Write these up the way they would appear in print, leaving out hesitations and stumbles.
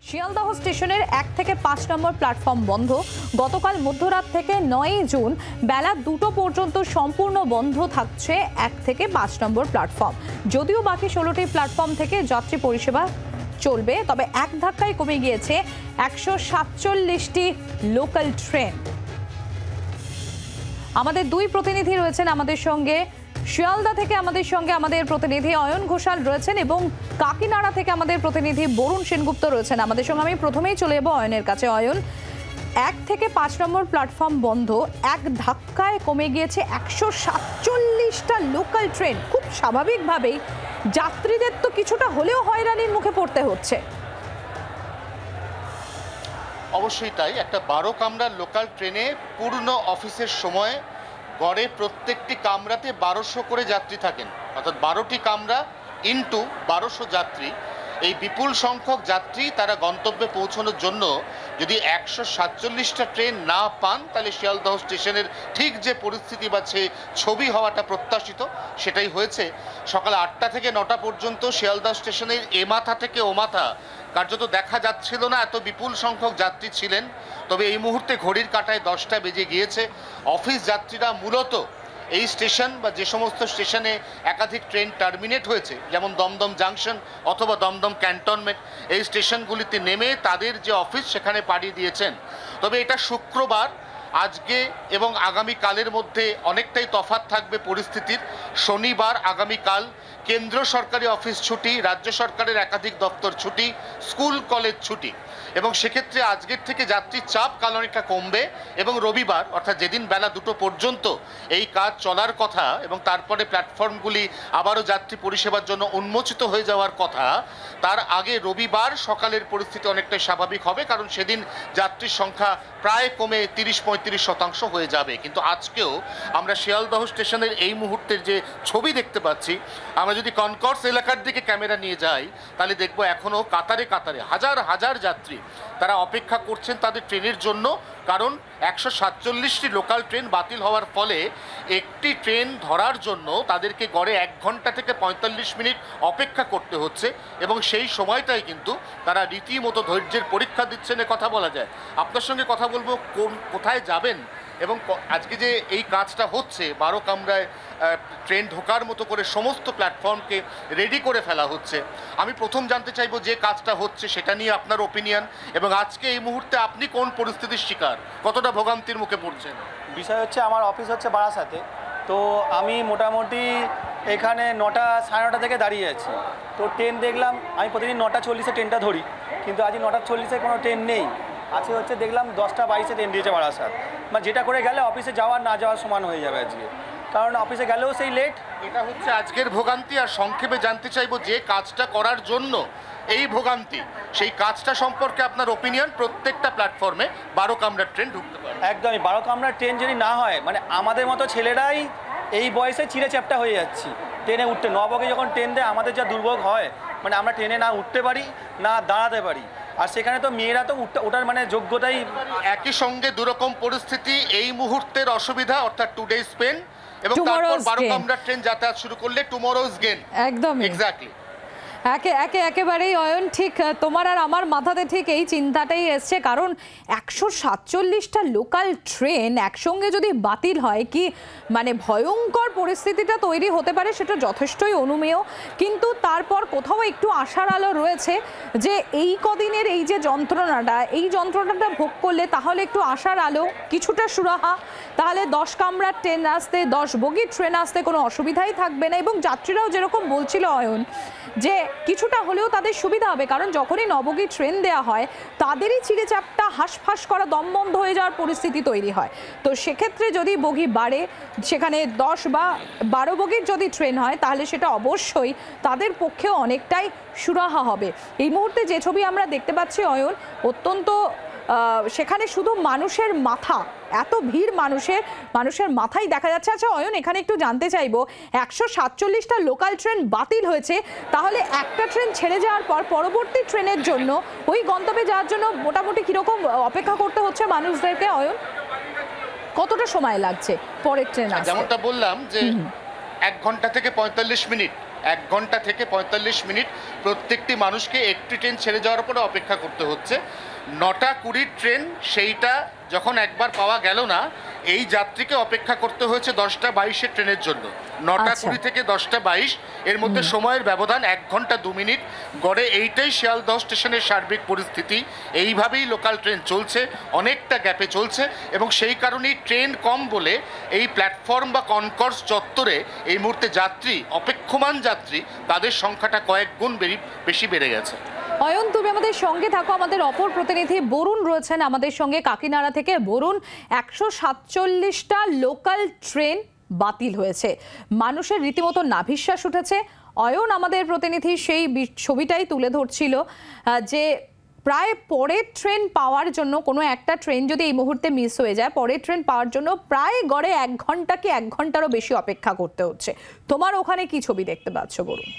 শিয়ালদহ স্টেশনের 1 থেকে 5 নম্বর প্ল্যাটফর্ম বন্ধ। গতকাল মধ্যরাত থেকে 9 জুন বেলা 2টো পর্যন্ত সম্পূর্ণ বন্ধ থাকছে 1 থেকে 5 নম্বর প্ল্যাটফর্ম। যদিও বাকি 16টি প্ল্যাটফর্ম থেকে যাত্রী পরিষেবা চলবে, তবে এক ধাক্কায় কমে গিয়েছে 147টি লোকাল ট্রেন। আমাদের দুই প্রতিনিধি রয়েছেন আমাদের সঙ্গে। শিয়ালদা থেকে আমাদের প্রতিনিধি অয়ন ঘোষাল রয়েছেন এবং কাকিনাড়া থেকে আমাদের প্রতিনিধি বরুণ সেনগুপ্ত রয়েছেন আমাদের সঙ্গে। আমি প্রথমেই চলে যাবো অয়নের কাছে। অয়ন, 1 থেকে 5 নম্বর প্ল্যাটফর্ম বন্ধ, এক ধাক্কায় কমে গিয়েছে 147টা লোকাল ট্রেন। খুব স্বাভাবিকভাবেই যাত্রীদের তো কিছুটা হলেও হয়রানির মুখে পড়তে হচ্ছে। অবশ্যই তাই। একটা 12 কামরার লোকাল ট্রেনে পূর্ণ অফিসের সময় গড়ে প্রত্যেকটি কামরাতে 1200 করে যাত্রী থাকেন, অর্থাৎ 12টি কামরা ইন্টু 1200 যাত্রী। এই বিপুল সংখ্যক যাত্রী তারা গন্তব্যে পৌঁছানোর জন্য যদি 147টা ট্রেন না পান, তাহলে শিয়ালদহ স্টেশনের ঠিক যে পরিস্থিতি বা ছবি হওয়াটা প্রত্যাশিত সেটাই হয়েছে। সকাল 8টা থেকে 9টা পর্যন্ত শিয়ালদহ স্টেশনের এ মাথা থেকে ও মাথা কার্যত দেখা যাচ্ছিল না, এত বিপুল সংখ্যক যাত্রী ছিলেন। তবে এই মুহূর্তে ঘড়ির কাঁটায় 10টা বেজে গিয়েছে। অফিস যাত্রীরা মূলত এই স্টেশন বা যে সমস্ত স্টেশনে একাধিক ট্রেন টার্মিনেট হয়েছে, যেমন দমদম জাংশন অথবা দমদম ক্যান্টনমেন্ট, এই স্টেশনগুলিতে নেমে তাদের যে অফিস সেখানে পাড়ি দিয়েছেন। তবে এটা শুক্রবার, আজকে এবং আগামীকালের মধ্যে অনেকটাই তফাৎ থাকবে পরিস্থিতির। শনিবার আগামীকাল কেন্দ্র সরকারি অফিস ছুটি, রাজ্য সরকারের একাধিক দপ্তর ছুটি, স্কুল কলেজ ছুটি, এবং সেক্ষেত্রে আজকের থেকে যাত্রীর চাপ কাল অনেকটা কমবে। এবং রবিবার, অর্থাৎ যেদিন বেলা 2টো পর্যন্ত এই কাজ চলার কথা এবং তারপরে প্ল্যাটফর্মগুলি আবারও যাত্রী পরিষেবার জন্য উন্মোচিত হয়ে যাওয়ার কথা, তার আগে রবিবার সকালের পরিস্থিতি অনেকটাই স্বাভাবিক হবে, কারণ সেদিন যাত্রীর সংখ্যা প্রায় কমে 30-35% হয়ে যাবে। কিন্তু আজকেও আমরা শিয়ালদহ স্টেশনের এই মুহূর্তের যে ছবি দেখতে পাচ্ছি, আমরা যদি কনকর্স এলাকার দিকে ক্যামেরা নিয়ে যাই তাহলে দেখব এখনও কাতারে কাতারে হাজার হাজার যাত্রী তারা অপেক্ষা করছেন তাদের ট্রেনের জন্য। কারণ 147টি লোকাল ট্রেন বাতিল হওয়ার ফলে একটি ট্রেন ধরার জন্য তাদেরকে গড়ে 1 ঘন্টা থেকে 45 মিনিট অপেক্ষা করতে হচ্ছে, এবং সেই সময়টাই কিন্তু তারা রীতিমতো ধৈর্যের পরীক্ষা দিচ্ছেন, কথা বলা যায়। আপনার সঙ্গে কথা বলবো কোথায় যাবেন এবং আজকে যে এই কাজটা হচ্ছে 12 কামরায় ট্রেন ঢোকার মতো করে সমস্ত প্ল্যাটফর্মকে রেডি করে ফেলা হচ্ছে। আমি প্রথম জানতে চাইবো যে কাজটা হচ্ছে সেটা নিয়ে আপনার ওপিনিয়ন, এবং আজকে এই মুহূর্তে আপনি কোন পরিস্থিতির শিকার, কতটা ভোগান্তির মুখে পড়ছেন? বিষয় হচ্ছে, আমার অফিস হচ্ছে বারাসাতে, তো আমি মোটামুটি এখানে 9টা সাড়ে 9টা থেকে দাঁড়িয়ে আছি। তো ট্রেন দেখলাম, আমি প্রতিদিন 9টা 40-এ ট্রেনটা ধরি, কিন্তু আজ 9টা 40-এ কোনো ট্রেন নেই। আছে হচ্ছে দেখলাম 10টা 22-এ ট্রেন দিয়েছে বারাসাত, মানে যেটা করে গেলে অফিসে যাওয়ার না যাওয়ার সমান হয়ে যাবে আজকে, কারণ অফিসে গেলেও সেই লেট। এটা হচ্ছে আজকের ভোগান্তি। আর সংক্ষেপে জানতে চাইবো, যে কাজটা করার জন্য এই ভোগান্তি, সেই কাজটা সম্পর্কে আপনার ওপিনিয়ন। প্রত্যেকটা প্ল্যাটফর্মে 12 কামরার ট্রেন ঢুকতে পারে। একদমই 12 কামরার ট্রেন যদি না হয়, মানে আমাদের মতো ছেলেরাই এই বয়সে চিড়ে চ্যাপটা হয়ে যাচ্ছি ট্রেনে উঠতে। নবকে যখন ট্রেন দেয় আমাদের যা দুর্ভোগ হয়, মানে আমরা ট্রেনে না উঠতে পারি না দাঁড়াতে পারি, আর সেখানে তো মেয়েরা তো ওঠার মানে যোগ্যতাই। একই সঙ্গে দুরকম পরিস্থিতি, এই মুহূর্তের অসুবিধা অর্থাৎ টুডেজ পেন, এবং তারপর 12 কামরার ট্রেন যাতায়াত শুরু করলে টুমরোজ গেন। একদম এক্স্যাক্টলি। একেবারেই অয়ন, ঠিক তোমার আর আমার মাথাতে ঠিক এই চিন্তাটাই এসছে, কারণ 147টা লোকাল ট্রেন একসঙ্গে যদি বাতিল হয়, কি মানে ভয়ঙ্কর পরিস্থিতিটা তৈরি হতে পারে সেটা যথেষ্টই অনুমেয়। কিন্তু তারপর কোথাও একটু আশার আলো রয়েছে যে এই কদিনের এই যে যন্ত্রণাটা ভোগ করলে তাহলে একটু আশার আলো, কিছুটা সুরাহা, তাহলে 10 কামরার ট্রেন আসতে, 10 বগির ট্রেন আসতে কোনো অসুবিধাই থাকবে না। এবং যাত্রীরাও যেরকম বলছিল অয়ন, যে কিছুটা হলেও তাদের সুবিধা হবে, কারণ যখনই নবগী ট্রেন দেওয়া হয় তাদেরই চিড়েচাপটা হাঁসফাঁস করা, দম বন্ধ হয়ে যাওয়ার পরিস্থিতি তৈরি হয়। তো সেক্ষেত্রে যদি বগি বাড়ে, সেখানে 10 বা 12 বগির যদি ট্রেন হয়, তাহলে সেটা অবশ্যই তাদের পক্ষেও অনেকটাই সুরাহা হবে। এই মুহূর্তে যে ছবি আমরা দেখতে পাচ্ছি অয়ন, অত্যন্ত সেখানে শুধু মানুষের মাথা, এত ভিড় মানুষের মাথায় দেখা যাচ্ছে। আচ্ছা অয়ন, এখানে একটু জানতে চাইবো, 147টা লোকাল ট্রেন বাতিল হয়েছে, তাহলে একটা ট্রেন ছেড়ে যাওয়ার পর পরবর্তী ট্রেনের জন্য, ওই গন্তব্যে যাওয়ার জন্য মোটামুটি কিরকম অপেক্ষা করতে হচ্ছে মানুষদেরকে অয়ন? কতটা সময় লাগছে পরের ট্রেন আসতে? যেমনটা বললাম যে 1 ঘন্টা থেকে 45 মিনিট 1 ঘন্টা থেকে 45 মিনিট প্রত্যেকটি মানুষকে একটি ট্রেন ছেড়ে যাওয়ার পরে অপেক্ষা করতে হচ্ছে। 9:20 ট্রেন, সেইটা যখন একবার পাওয়া গেল না, এই যাত্রীকে অপেক্ষা করতে হয়েছে 10:22 ট্রেনের জন্য। 9:20 থেকে 10:22 এর মধ্যে সময়ের ব্যবধান 1 ঘন্টা 2 মিনিট। গড়ে এইটাই শিয়ালদহ স্টেশনের সার্বিক পরিস্থিতি। এইভাবেই লোকাল ট্রেন চলছে, অনেকটা গ্যাপে চলছে, এবং সেই কারণেই ট্রেন কম বলে এই প্ল্যাটফর্ম বা কনকর্স চত্বরে এই মুহূর্তে যাত্রী, অপেক্ষমান যাত্রী, তাদের সংখ্যাটা কয়েক গুণ বেশি বেড়ে গেছে। অয়ন, তুমি আমাদের সঙ্গে থাকো। আমাদের অপর প্রতিনিধি বরুণ রয়েছেন আমাদের সঙ্গে কাকিনাড়া থেকে। বরুণ, 147টা লোকাল ট্রেন বাতিল হয়েছে, মানুষের রীতিমতো নাভিশ্বাস উঠেছে। অয়ন আমাদের প্রতিনিধি সেই ছবিটাই তুলে ধরছিল যে প্রায় পরের ট্রেন পাওয়ার জন্য, কোনো একটা ট্রেন যদি এই মুহূর্তে মিস হয়ে যায়, পরের ট্রেন পাওয়ার জন্য প্রায় গড়ে 1 ঘন্টা কি 1 ঘন্টারও বেশি অপেক্ষা করতে হচ্ছে। তোমার ওখানে কি ছবি দেখতে পাচ্ছ বরুণ?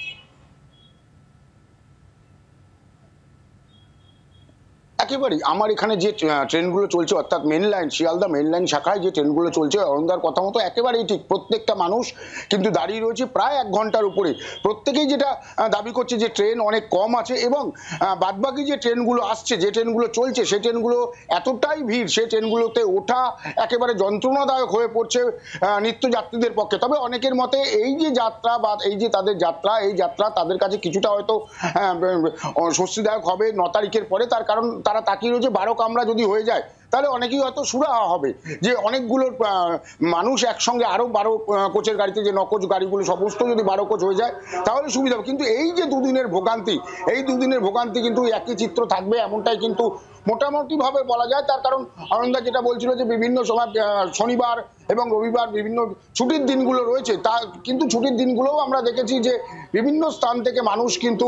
একেবারেই আমার এখানে যে ট্রেনগুলো চলছে, অর্থাৎ main line, Sealdah main line শাখায় যে ট্রেনগুলো চলছে, অরুণদার কথা মতো একেবারেই ঠিক। প্রত্যেকটা মানুষ কিন্তু দাঁড়িয়ে রয়েছে প্রায় 1 ঘন্টার উপরে। প্রত্যেকেই যেটা দাবি করছে যে ট্রেন অনেক কম আছে, এবং বাদবাকি যে ট্রেনগুলো আসছে, যে ট্রেনগুলো চলছে, সেই ট্রেনগুলো এতটাই ভিড়, সেই ট্রেনগুলোতে ওঠা একেবারে যন্ত্রণাদায়ক হয়ে পড়ছে নিত্যযাত্রীদের পক্ষে। তবে অনেকের মতে এই যে যাত্রা বা এই যে তাদের যাত্রা, এই যাত্রা তাদের কাছে কিছুটা হয়তো স্বস্তিদায়ক হবে 9 তারিখের পরে। তার কারণ তারা তাকিয়ে রয়েছে 12 কামরা যদি হয়ে যায় তাহলে অনেকেই হয়তো সুরাহা হবে যে অনেকগুলো মানুষ একসঙ্গে আরো 12 কোচের গাড়িতে, যে 9 কোচ গাড়িগুলো সমস্ত যদি 12 কোচ হয়ে যায় তাহলে সুবিধা হবে। কিন্তু এই যে দুদিনের ভোগান্তি, এই দুদিনের ভোগান্তি কিন্তু একই চিত্র থাকবে এমনটাই কিন্তু মোটামুটি ভাবে বলা যায়। তার কারণ আনন্দা যেটা বলছিল যে বিভিন্ন সময় শনিবার এবং রবিবার বিভিন্ন ছুটির দিনগুলো রয়েছে, তা কিন্তু ছুটির দিনগুলোও আমরা দেখেছি যে বিভিন্ন স্থান থেকে মানুষ কিন্তু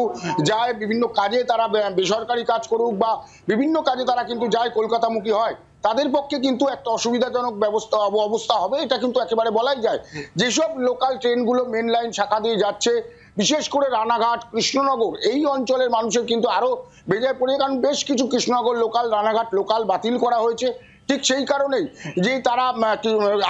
যায় বিভিন্ন কাজে, তারা বেসরকারি কাজ করুক বা বিভিন্ন কাজে তারা কিন্তু যায়, কলকাতামুখী হয়। তাদের পক্ষে কিন্তু একটা অসুবিধাজনক অবস্থা হবে, এটা কিন্তু একেবারে বলাই যায়। যেসব লোকাল ট্রেনগুলো মেন লাইন শাখা দিয়ে যাচ্ছে, বিশেষ করে রানাঘাট, কৃষ্ণনগর, এই অঞ্চলের মানুষের কিন্তু আরো বেজায় পড়ে, কারণ বেশ কিছু কৃষ্ণনগর লোকাল, রানাঘাট লোকাল বাতিল করা হয়েছে। ঠিক সেই কারণেই যে তারা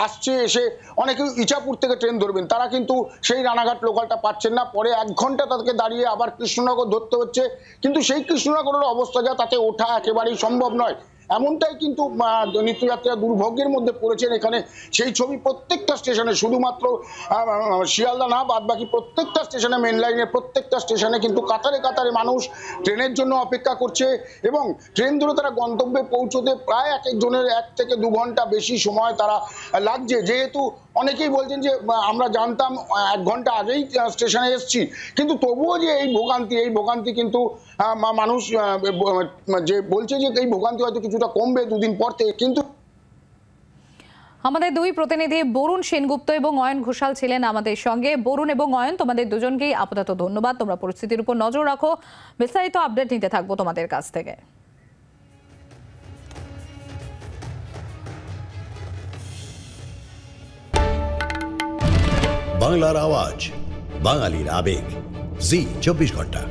আসছে, এসে অনেকে ইছাপুর থেকে ট্রেন ধরবেন, তারা কিন্তু সেই রানাঘাট লোকালটা পাচ্ছেন না। পরে 1 ঘন্টা তাদেরকে দাঁড়িয়ে আবার কৃষ্ণনগর ধরতে হচ্ছে, কিন্তু সেই কৃষ্ণনগরের অবস্থা যা, তাতে ওঠা একেবারেই সম্ভব নয়। এমনটাই কিন্তু নিত্যযাত্রীরা দুর্ভোগের মধ্যে পড়েছেন এখানে। সেই ছবি প্রত্যেকটা স্টেশনে, শুধুমাত্র শিয়ালদা না, বাদ বাকি প্রত্যেকটা স্টেশনে, মেন লাইনের প্রত্যেকটা স্টেশনে কিন্তু কাতারে কাতারে মানুষ ট্রেনের জন্য অপেক্ষা করছে, এবং ট্রেন ধরে তারা গন্তব্যে পৌঁছতে প্রায় এক একজনের 1 থেকে 2 ঘন্টা বেশি সময় তারা লাগছে। যেহেতু অনেকেই বলছেন যে আমরা জানতাম 1 ঘন্টা আগেই স্টেশনে এসেছি, কিন্তু তবুও যে এই ভোগান্তি কিন্তু মানুষ যে বলছে যে এই ভোগান্তি হয়তো কিছুটা কমবে 2 দিন পর থেকে। কিন্তু আমাদের দুই প্রতিনিধি বরুণ সেনগুপ্ত এবং অয়ন ঘোষাল ছিলেন আমাদের সঙ্গে। বরুণ এবং অয়ন, তোমাদের দুজনকেই আপাতত ধন্যবাদ। তোমরা পরিস্থিতির উপর নজর রাখো, বিস্তারিত আপডেট নিতে থাকবো তোমাদের কাছ থেকে। বাংলার আওয়াজ, বাঙালির আবেগ, জি 24 ঘন্টা।